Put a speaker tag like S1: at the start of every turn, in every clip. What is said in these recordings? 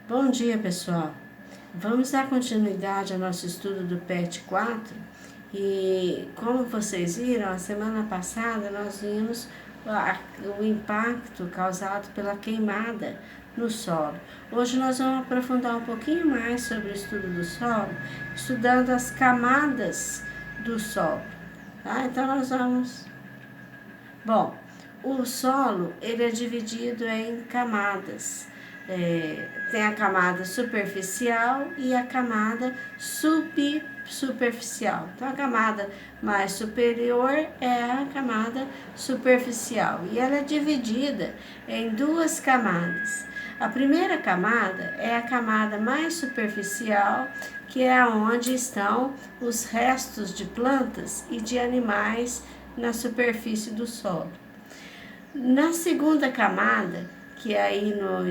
S1: Bom dia, pessoal. Vamos dar continuidade ao nosso estudo do PET 4 e, como vocês viram, a semana passada nós vimos o impacto causado pela queimada no solo. Hoje nós vamos aprofundar um pouquinho mais sobre o estudo do solo, estudando as camadas do solo. Tá? Então nós vamos... Bom, o solo ele é dividido em camadas. Tem a camada superficial e a camada subsuperficial. Então, a camada mais superior é a camada superficial e ela é dividida em duas camadas. A primeira camada é a camada mais superficial, que é onde estão os restos de plantas e de animais na superfície do solo. Na segunda camada, que aí no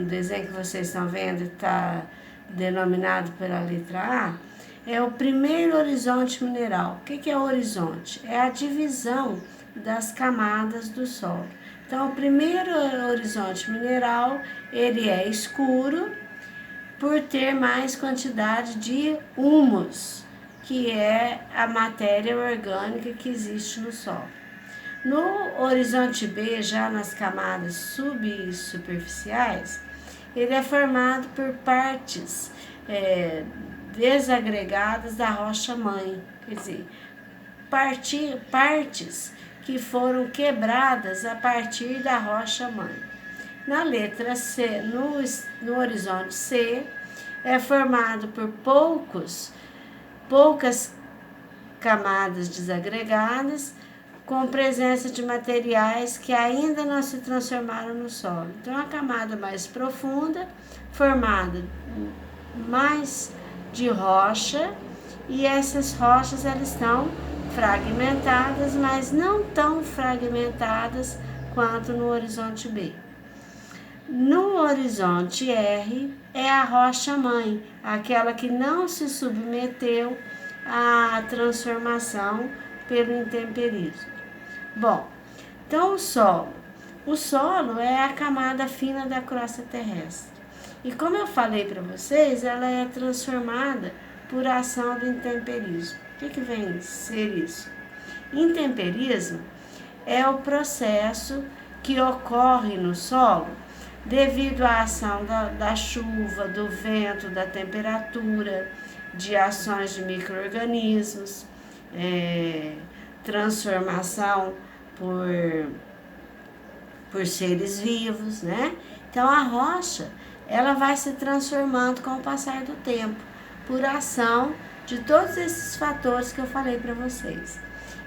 S1: desenho que vocês estão vendo está denominado pela letra A, é o primeiro horizonte mineral. O que é o horizonte? É a divisão das camadas do solo. Então, o primeiro horizonte mineral, ele é escuro por ter mais quantidade de humus, que é a matéria orgânica que existe no solo. No horizonte B, já nas camadas subsuperficiais, ele é formado por partes desagregadas da rocha-mãe, quer dizer, partes que foram quebradas a partir da rocha-mãe. Na letra C, no horizonte C, é formado por poucas camadas desagregadas, com presença de materiais que ainda não se transformaram no solo. Então, a camada mais profunda, formada mais de rocha, e essas rochas elas estão fragmentadas, mas não tão fragmentadas quanto no horizonte B. No horizonte R é a rocha-mãe, aquela que não se submeteu à transformação pelo intemperismo. Bom, então o solo é a camada fina da crosta terrestre. E como eu falei para vocês, ela é transformada por ação do intemperismo. O que vem ser isso? Intemperismo é o processo que ocorre no solo devido à ação da chuva, do vento, da temperatura, de ações de micro-organismos, transformação por seres vivos, né? Então, a rocha, ela vai se transformando com o passar do tempo, por ação de todos esses fatores que eu falei para vocês.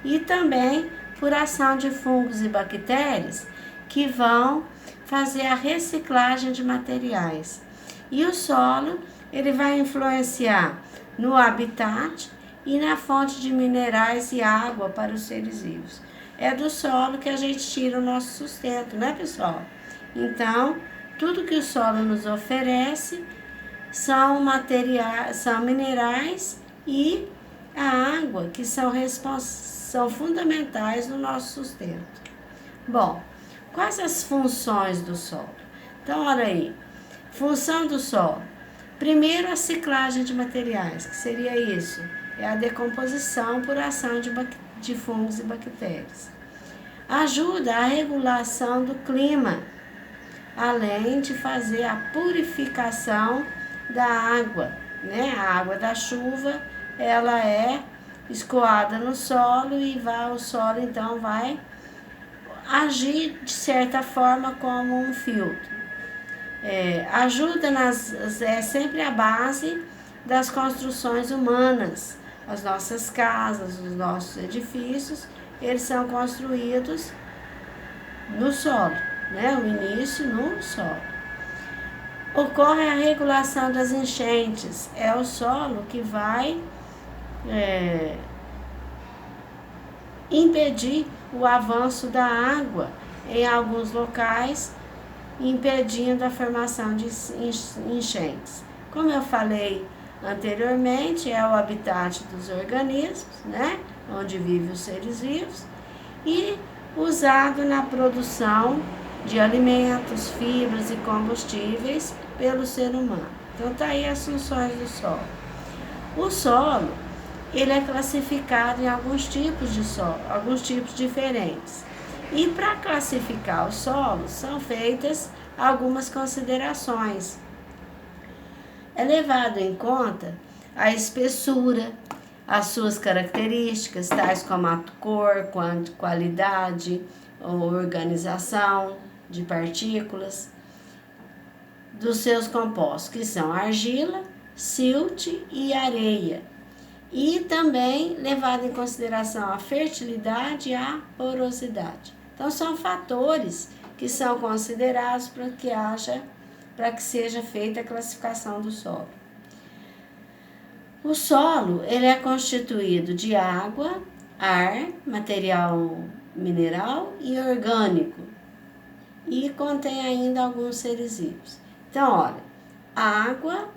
S1: E também por ação de fungos e bactérias que vão fazer a reciclagem de materiais. E o solo, ele vai influenciar no habitat e na fonte de minerais e água para os seres vivos. É do solo que a gente tira o nosso sustento, né, pessoal? Então, tudo que o solo nos oferece são minerais e a água que são fundamentais no nosso sustento. Bom, quais as funções do solo? Então, olha aí, função do solo. Primeiro, a ciclagem de materiais, que seria isso, é a decomposição por ação de fungos e bactérias. Ajuda a regulação do clima, além de fazer a purificação da água, né? A água da chuva, ela é escoada no solo e o solo então vai agir de certa forma como um filtro. Ajuda é sempre a base das construções humanas. As nossas casas, os nossos edifícios, eles são construídos no solo, né? O início no solo. Ocorre a regulação das enchentes. É o solo que vai impedir o avanço da água em alguns locais, impedindo a formação de enchentes. Como eu falei anteriormente, é o habitat dos organismos, né? Onde vivem os seres vivos, e usado na produção de alimentos, fibras e combustíveis pelo ser humano. Então, tá aí as funções do solo. O solo, ele é classificado em alguns tipos de solo, alguns tipos diferentes. E para classificar os solos, são feitas algumas considerações. É levado em conta a espessura, as suas características, tais como a cor, qualidade ou organização de partículas dos seus compostos, que são argila, silt e areia. E também levado em consideração a fertilidade e a porosidade. Então, são fatores que são considerados para que seja feita a classificação do solo. O solo, ele é constituído de água, ar, material mineral e orgânico. E contém ainda alguns seres vivos. Então, olha, água,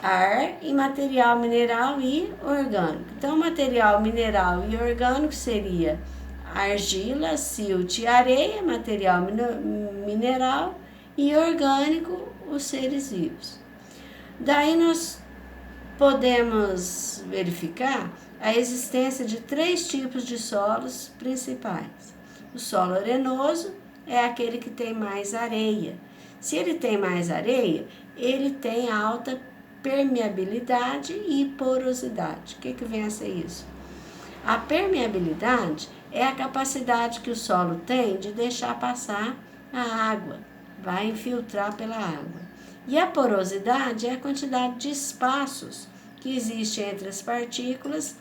S1: ar e material mineral e orgânico. Então, material mineral e orgânico seria argila, silt e areia, material mineral e orgânico, os seres vivos. Daí nós podemos verificar a existência de 3 tipos de solos principais. O solo arenoso é aquele que tem mais areia. Se ele tem mais areia, ele tem alta permeabilidade e porosidade. O que vem a ser isso? A permeabilidade é a capacidade que o solo tem de deixar passar a água, vai infiltrar pela água. E a porosidade é a quantidade de espaços que existe entre as partículas,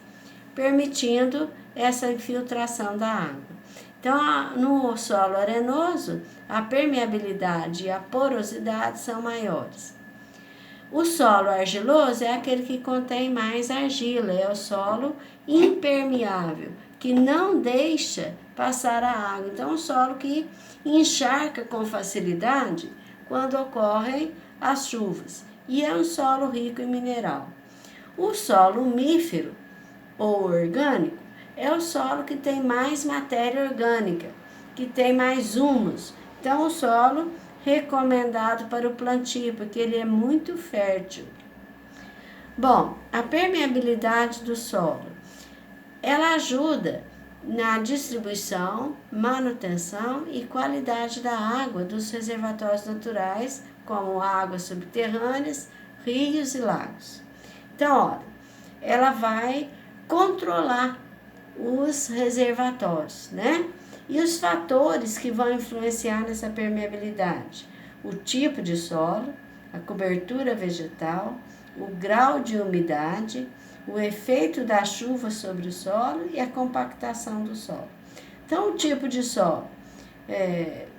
S1: permitindo essa infiltração da água. Então, no solo arenoso, a permeabilidade e a porosidade são maiores. O solo argiloso é aquele que contém mais argila, é o solo impermeável, que não deixa passar a água. Então, é um solo que encharca com facilidade quando ocorrem as chuvas. E é um solo rico em mineral. O solo umífero, ou orgânico, é o solo que tem mais matéria orgânica, que tem mais humus. Então, o solo recomendado para o plantio, porque ele é muito fértil. Bom, a permeabilidade do solo, ela ajuda na distribuição, manutenção e qualidade da água dos reservatórios naturais, como águas subterrâneas, rios e lagos. Então, olha, ela vai controlar os reservatórios, né? E os fatores que vão influenciar nessa permeabilidade: o tipo de solo, a cobertura vegetal, o grau de umidade, o efeito da chuva sobre o solo e a compactação do solo. Então, o tipo de solo,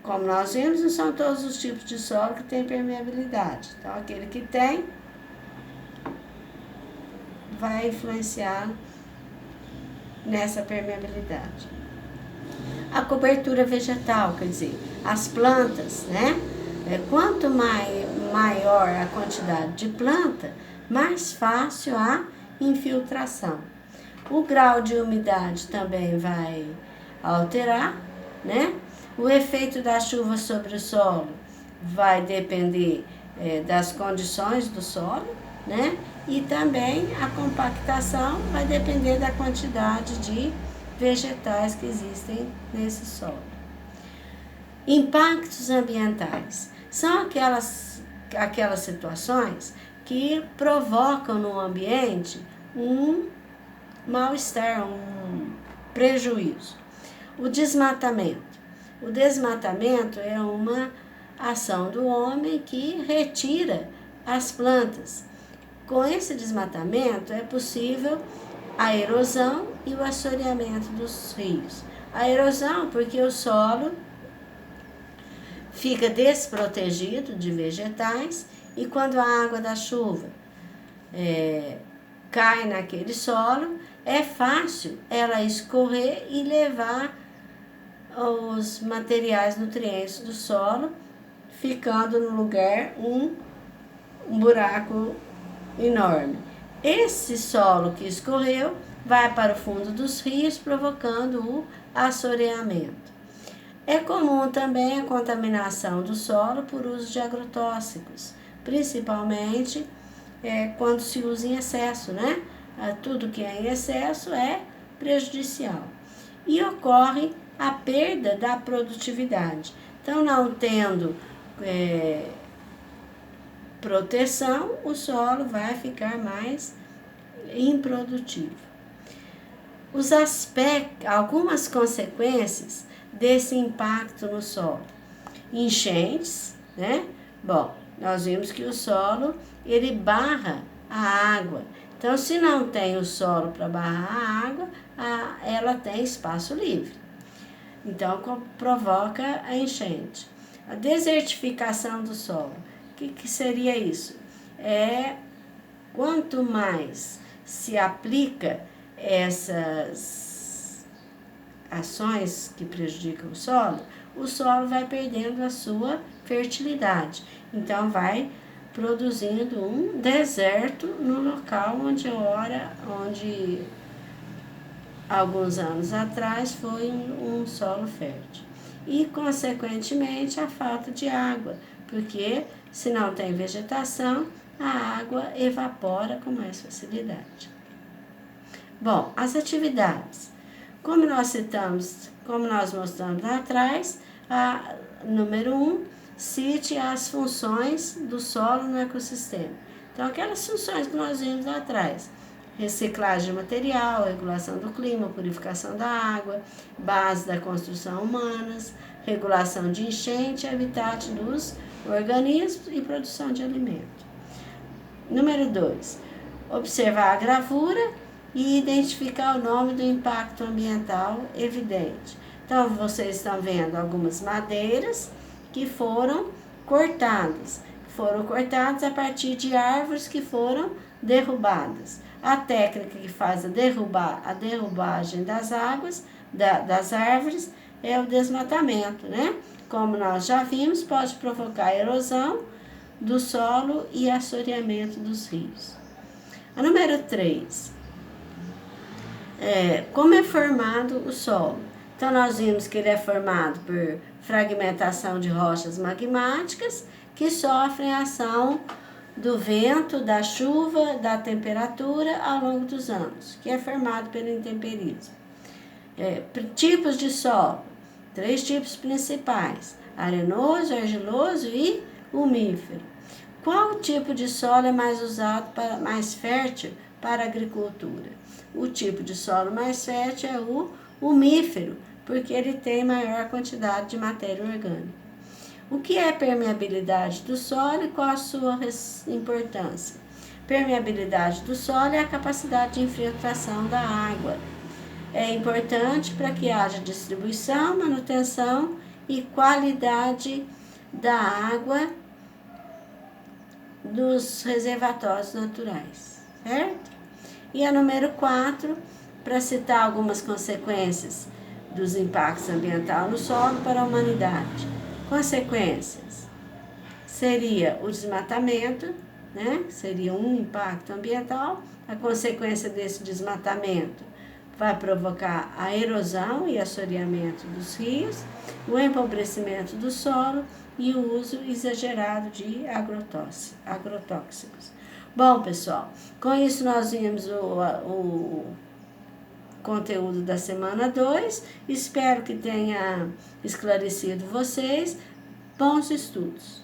S1: como nós vimos, não são todos os tipos de solo que têm permeabilidade. Então, aquele que tem vai influenciar nessa permeabilidade. A cobertura vegetal, quer dizer, as plantas, né? Quanto maior a quantidade de planta, mais fácil a infiltração. O grau de umidade também vai alterar, né? O efeito da chuva sobre o solo vai depender das condições do solo, né? E também a compactação vai depender da quantidade de vegetais que existem nesse solo. Impactos ambientais são aquelas situações que provocam no ambiente um mal-estar, um prejuízo. O desmatamento. O desmatamento é uma ação do homem que retira as plantas. Com esse desmatamento é possível a erosão e o assoreamento dos rios. A erosão porque o solo fica desprotegido de vegetais e quando a água da chuva cai naquele solo, é fácil ela escorrer e levar os materiais nutrientes do solo, ficando no lugar um buraco enorme. Esse solo que escorreu vai para o fundo dos rios, provocando o assoreamento. É comum também a contaminação do solo por uso de agrotóxicos, principalmente quando se usa em excesso, né? Tudo que é em excesso é prejudicial. E ocorre a perda da produtividade. Então, não tendo proteção, o solo vai ficar mais improdutivo. Algumas consequências desse impacto no solo. Enchentes, né? Bom, nós vimos que o solo, ele barra a água. Então, se não tem o solo para barrar a água, ela tem espaço livre. Então, provoca a enchente. A desertificação do solo. O que seria isso? Quanto mais se aplica essas ações que prejudicam o solo vai perdendo a sua fertilidade. Então, vai produzindo um deserto no local onde alguns anos atrás foi um solo fértil. E, consequentemente, a falta de água, porque se não tem vegetação, a água evapora com mais facilidade. Bom, as atividades. Como nós mostramos lá atrás, número 1, cite as funções do solo no ecossistema. Então, aquelas funções que nós vimos lá atrás. Reciclagem de material, regulação do clima, purificação da água, base da construção humanas, regulação de enchente, habitat dos organismos e produção de alimento. Número 2, observar a gravura e identificar o nome do impacto ambiental evidente. Então, vocês estão vendo algumas madeiras que foram cortadas a partir de árvores que foram derrubadas. A técnica que faz a derrubagem das árvores é o desmatamento, né? Como nós já vimos, pode provocar erosão do solo e assoreamento dos rios. A número 3, como é formado o solo? Então, nós vimos que ele é formado por fragmentação de rochas magmáticas que sofrem a ação do vento, da chuva, da temperatura ao longo dos anos, que é formado pelo intemperismo. Tipos de solo, 3 tipos principais: arenoso, argiloso e umífero. Qual tipo de solo é mais usado, mais fértil para a agricultura? O tipo de solo mais fértil é o umífero, porque ele tem maior quantidade de matéria orgânica. O que é permeabilidade do solo e qual a sua importância? Permeabilidade do solo é a capacidade de infiltração da água. É importante para que haja distribuição, manutenção e qualidade da água dos reservatórios naturais, certo? E a número 4, para citar algumas consequências dos impactos ambientais no solo para a humanidade. Consequências seria o desmatamento, né? Seria um impacto ambiental. A consequência desse desmatamento vai provocar a erosão e assoreamento dos rios, o empobrecimento do solo e o uso exagerado de agrotóxicos. Bom, pessoal, com isso nós vimos o conteúdo da semana 2. Espero que tenha esclarecido vocês. Bons estudos!